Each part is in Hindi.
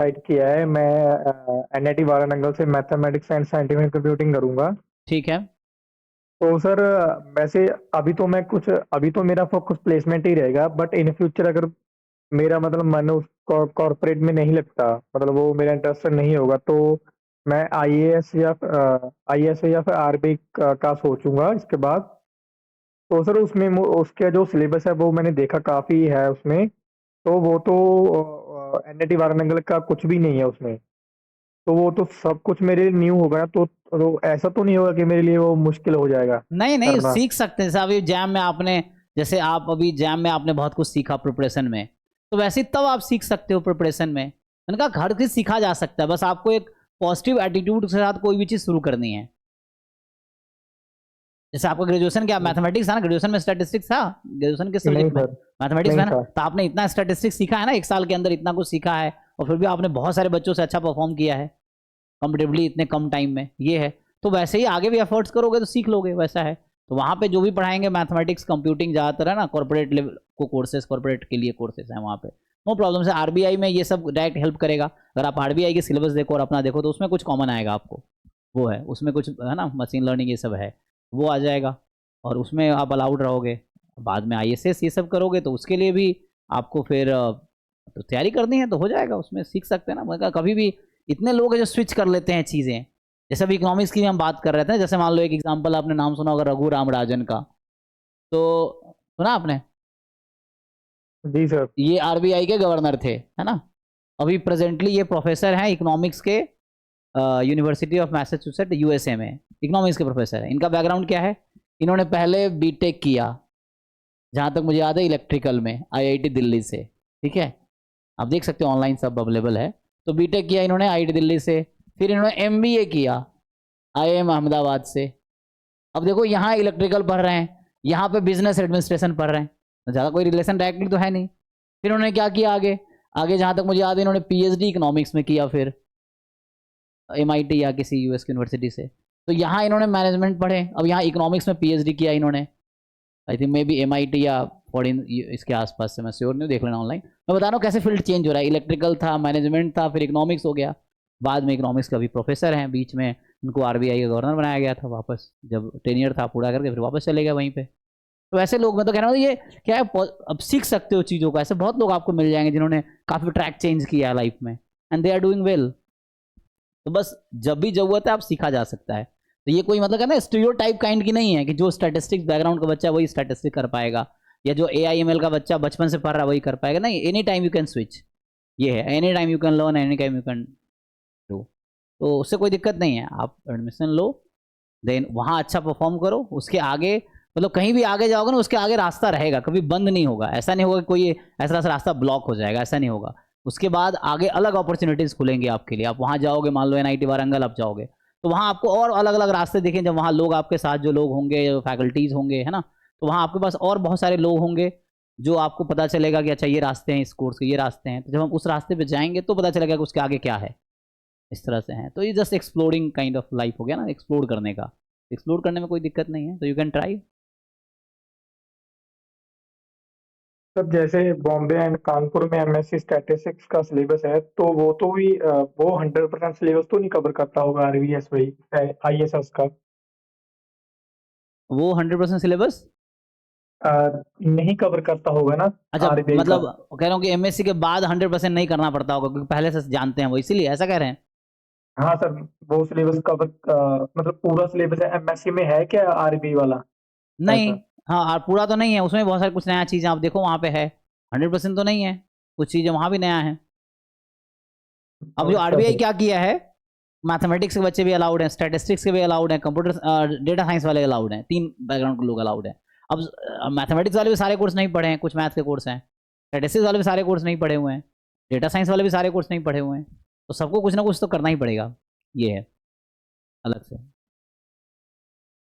डिसाइड किया है, मैं एनआईटी वाराणसी से मैथमेटिक्स एंड साइंटिफिक कंप्यूटिंग करूंगा। ठीक है। तो सर वैसे अभी तो मेरा फोकस प्लेसमेंट ही रहेगा, बट इन फ्यूचर अगर मेरा मतलब मन उस कॉर्पोरेट में नहीं लगता, मतलब वो मेरा इंटरेस्ट नहीं होगा, तो मैं आईएएस या फिर आरबी का सोचूंगा इसके बाद। तो सर उसमें उसके जो सिलेबस है वो मैंने देखा काफी है उसमें। तो वो तो एनआईटी वाराणसी का कुछ भी नहीं है उसमें। तो वो तो सब कुछ मेरे लिए न्यू होगा, तो ऐसा तो नहीं होगा कि मेरे लिए वो मुश्किल हो जाएगा नहीं नहीं, करना। सीख सकते हैं। जैसे अभी जैम में आपने, जैसे आप अभी जैम में आपने बहुत कुछ सीखा प्रिपरेशन में, तो वैसे ही तब आप सीख सकते हो प्रिपरेशन में। मैंने कहा हर चीज सीखा जा सकता है, बस आपको एक पॉजिटिव एटीट्यूड के साथ कोई भी चीज शुरू करनी है। जैसे आपका ग्रेजुएशन क्या मैथमेटिक्स था ना, ग्रेजुएशन में स्टैटिस्टिक्स था ग्रेजुएशन के नहीं सब्जेक्ट में, सर, मैथमेटिक्स नहीं में ना, था। तो आपने इतना स्टैटिस्टिक्स सीखा है ना, एक साल के अंदर इतना कुछ सीखा है, और फिर भी आपने बहुत सारे बच्चों से अच्छा परफॉर्म किया है कंपेटिवली इतने कम टाइम में, ये है। तो वैसे ही आगे भी एफर्ट्स करोगे तो सीख लोगे, वैसा है। तो वहाँ पे जो भी पढ़ाएंगे मैथमेटिक्स कंप्यूटिंग ज़्यादातर है ना, कॉर्पोरेट लेवल को कोर्सेज, कॉर्पोरेट के लिए कोर्सेज हैं वहाँ पे। नो प्रॉब्लम से आरबीआई में ये सब डायरेक्ट हेल्प करेगा। अगर आप आरबीआई के सिलेबस देखो और अपना देखो तो उसमें कुछ कॉमन आएगा आपको, वो है उसमें कुछ है ना, मशीन लर्निंग ये सब है, वो आ जाएगा। और उसमें आप अलाउड रहोगे। बाद में आईएसएस ये सब करोगे तो उसके लिए भी आपको फिर तो तैयारी करनी है तो हो जाएगा, उसमें सीख सकते हैं ना। मैं कभी भी इतने लोग हैं जो स्विच कर लेते हैं चीज़ें। जैसे अभी इकोनॉमिक्स की हम बात कर रहे थे, जैसे मान लो एक एग्जांपल आपने नाम सुना होगा रघु राम राजन का, तो सुना आपने? जी सर। ये आरबीआई के गवर्नर थे, है ना। अभी प्रेजेंटली ये प्रोफेसर हैं इकोनॉमिक्स के, यूनिवर्सिटी ऑफ मैसाचुसेट यूएसए में इकोनॉमिक्स के प्रोफेसर हैं। इनका बैकग्राउंड क्या है? इन्होंने पहले बीटेक किया, जहाँ तक मुझे याद है इलेक्ट्रिकल में, आईआईटी दिल्ली से। ठीक है, आप देख सकते हो ऑनलाइन सब अवेलेबल है। तो बीटेक किया इन्होंने आईआईटी दिल्ली से, फिर इन्होंने एमबीए किया आईआईएम अहमदाबाद से। अब देखो यहाँ इलेक्ट्रिकल पढ़ रहे हैं, यहाँ पे बिजनेस एडमिनिस्ट्रेशन पढ़ रहे हैं, तो ज़्यादा कोई रिलेशन डायरेक्टली तो है नहीं। फिर उन्होंने क्या किया आगे, आगे जहाँ तक मुझे याद है इन्होंने पीएचडी इकोनॉमिक्स में किया, फिर एमआईटी या किसी यूएस की यूनिवर्सिटी से। तो यहाँ इन्होंने मैनेजमेंट पढ़े, अब यहाँ इकोनॉमिक्स में पीएचडी किया इन्होंने, I think may be MIT या फॉरेन इसके आसपास से, मैं श्योर नहीं, देख लेना ऑनलाइन। मैं बता रहा हूँ कैसे फील्ड चेंज हो रहा है, इलेक्ट्रिकल था, मैनेजमेंट था, फिर इकोनॉमिक्स हो गया, बाद में इकोनॉमिक्स का भी प्रोफेसर हैं, बीच में उनको आरबीआई का गवर्नर बनाया गया था वापस, जब टेनियर था पूरा करके फिर वापस चले गए वहीं पे। तो ऐसे लोग, मैं तो कह रहा हूँ ये क्या है, अब सीख सकते हो चीज़ों को। ऐसे बहुत लोग आपको मिल जाएंगे जिन्होंने काफ़ी ट्रैक चेंज किया है लाइफ में, and they are doing well. तो बस जब भी जरूरत है आप सीखा जा सकता है। तो ये कोई मतलब है ना स्टीरियोटाइप काइंड की नहीं है कि जो स्टैटिस्टिक्स बैकग्राउंड का बच्चा है वही स्टैटिस्टिक कर पाएगा, या जो एआईएमएल का बच्चा बचपन से पढ़ रहा है वही कर पाएगा। नहीं, any time you can switch. ये है any time you can learn, any time you can do. तो उससे कोई दिक्कत नहीं है, आप एडमिशन लो, देन वहाँ अच्छा परफॉर्म करो, उसके आगे मतलब कहीं भी आगे जाओगे ना उसके आगे रास्ता रहेगा, कभी बंद नहीं होगा। ऐसा नहीं होगा कि कोई ऐसा रास्ता ब्लॉक हो जाएगा, ऐसा नहीं होगा। उसके बाद आगे अलग अपॉर्चुनिटीज़ खुलेंगी आपके लिए। आप वहाँ जाओगे, मान लो एनआईटी वारंगल आप जाओगे, तो वहाँ आपको और अलग अलग रास्ते दिखें, जब वहाँ लोग आपके साथ जो लोग होंगे, जो फैकल्टीज़ होंगे, है ना, तो वहाँ आपके पास और बहुत सारे लोग होंगे, जो आपको पता चलेगा कि अच्छा ये रास्ते हैं इस कोर्स के, ये रास्ते हैं। तो जब हम उस रास्ते पे जाएंगे तो पता चलेगा कि उसके आगे क्या है, इस तरह से हैं। तो ये just exploring kind of life हो गया ना, एक्सप्लोर करने का। एक्सप्लोर करने में कोई दिक्कत नहीं है, तो यू कैन ट्राई। सर जैसे बॉम्बे एंड कानपुर में एमएससी स्टैटिस्टिक्स का सिलेबस है, तो वो तो भी वो 100% सिलेबस तो नहीं कवर करता होगा आरबीएस वही आईएसएस का। वो 100% सिलेबस, नहीं कवर करता होगा ना अच्छा आरबीआई का। मतलब कह रहा हूँ कि एमएससी के बाद 100% नहीं करना पड़ता होगा, क्योंकि पहले से जानते हैं वो, इसीलिए ऐसा कह रहे हैं। हाँ सर, वो सिलेबस कवर मतलब पूरा सिलेबस है एमएससी में है क्या आरबीआई वाला? नहीं, ऐसा। हाँ, और पूरा तो नहीं है, उसमें बहुत सारी कुछ नया चीज़ें आप देखो वहाँ पे है। 100% तो नहीं है, कुछ चीज़ें वहाँ भी नया है। अब जो अच्छा आरबीआई सर। क्या किया है, मैथमेटिक्स के बच्चे भी अलाउड हैं, स्टैटिस्टिक्स के भी अलाउड हैं, कंप्यूटर डेटा साइंस वाले अलाउड हैं, 3 बैकग्राउंड के लोग अलाउड हैं। अब मैथमेटिक्स वाले भी सारे कोर्स नहीं पढ़े हैं, कुछ मैथ्स के कोर्स हैं। स्टैटिस्टिक्स वाले भी सारे कोर्स नहीं पढ़े हुए हैं। डेटा साइंस वाले भी सारे कोर्स नहीं पढ़े हुए हैं। तो सबको कुछ ना कुछ तो करना ही पड़ेगा, ये है अलग से।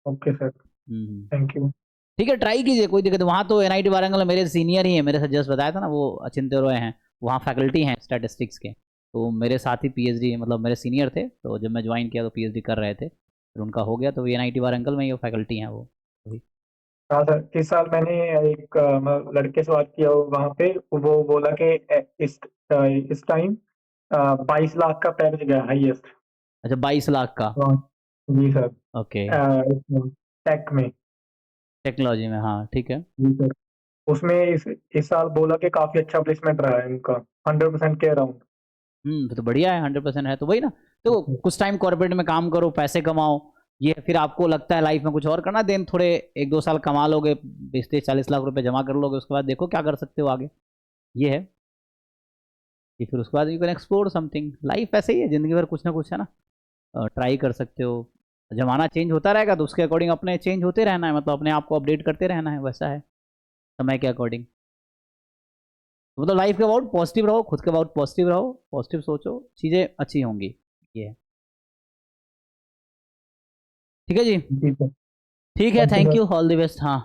Okay sir. Hmm. Thank you. ठीक है, ट्राई कीजिए, कोई दिक्कत। वहाँ तो एनआईटी वारंगल में मेरे सीनियर ही हैं, मेरे से जस्ट बताया था ना वो अचिंत्य रॉय हैं, वहाँ फैकल्टी हैं स्टैटिस्टिक्स के। तो मेरे साथ ही पीएचडी, मतलब मेरे सीनियर थे, तो जब मैं ज्वाइन किया तो पीएचडी कर रहे थे, फिर उनका हो गया, तो एनआईटी वारंगल में ही वो फैकल्टी हैं वो अभी। हाँ सर, इस साल मैंने एक मतलब लड़के से बात किया वहाँ पे, वो बोला कि इस टाइम 22 लाख का पैकेज गया हाईएस्ट। अच्छा 22 लाख का। जी सर। ओके। टेक में। टेक्नोलॉजी में, हाँ ठीक है। जी सर। उसमें इस साल बोला कि काफी अच्छा प्लेसमेंट रहा है इनका, 100% के अराउंड। तो बढ़िया है, 100% है तो वही ना। तो कुछ टाइम कॉर्पोरेट में काम करो, पैसे कमाओ, ये फिर आपको लगता है लाइफ में कुछ और करना, देन थोड़े 1-2 साल कमा लोगे, 20-40 लाख रुपए जमा कर लोगे, उसके बाद देखो क्या कर सकते हो आगे। ये है कि फिर उसके बाद you can explore something. Life ऐसे ही है, जिंदगी भर कुछ ना कुछ है ना, ट्राई कर सकते हो। जमाना चेंज होता रहेगा तो उसके अकॉर्डिंग अपने चेंज होते रहना है, मतलब अपने आप को अपडेट करते रहना है, वैसा है समय के अकॉर्डिंग। मतलब लाइफ के अबाउट पॉजिटिव रहो, खुद के अबाउट पॉजिटिव रहो, पॉजिटिव सोचो, चीज़ें अच्छी होंगी। ये है। ठीक है जी। जी सर। ठीक है, thank you thank sir. You, all the best. हाँ।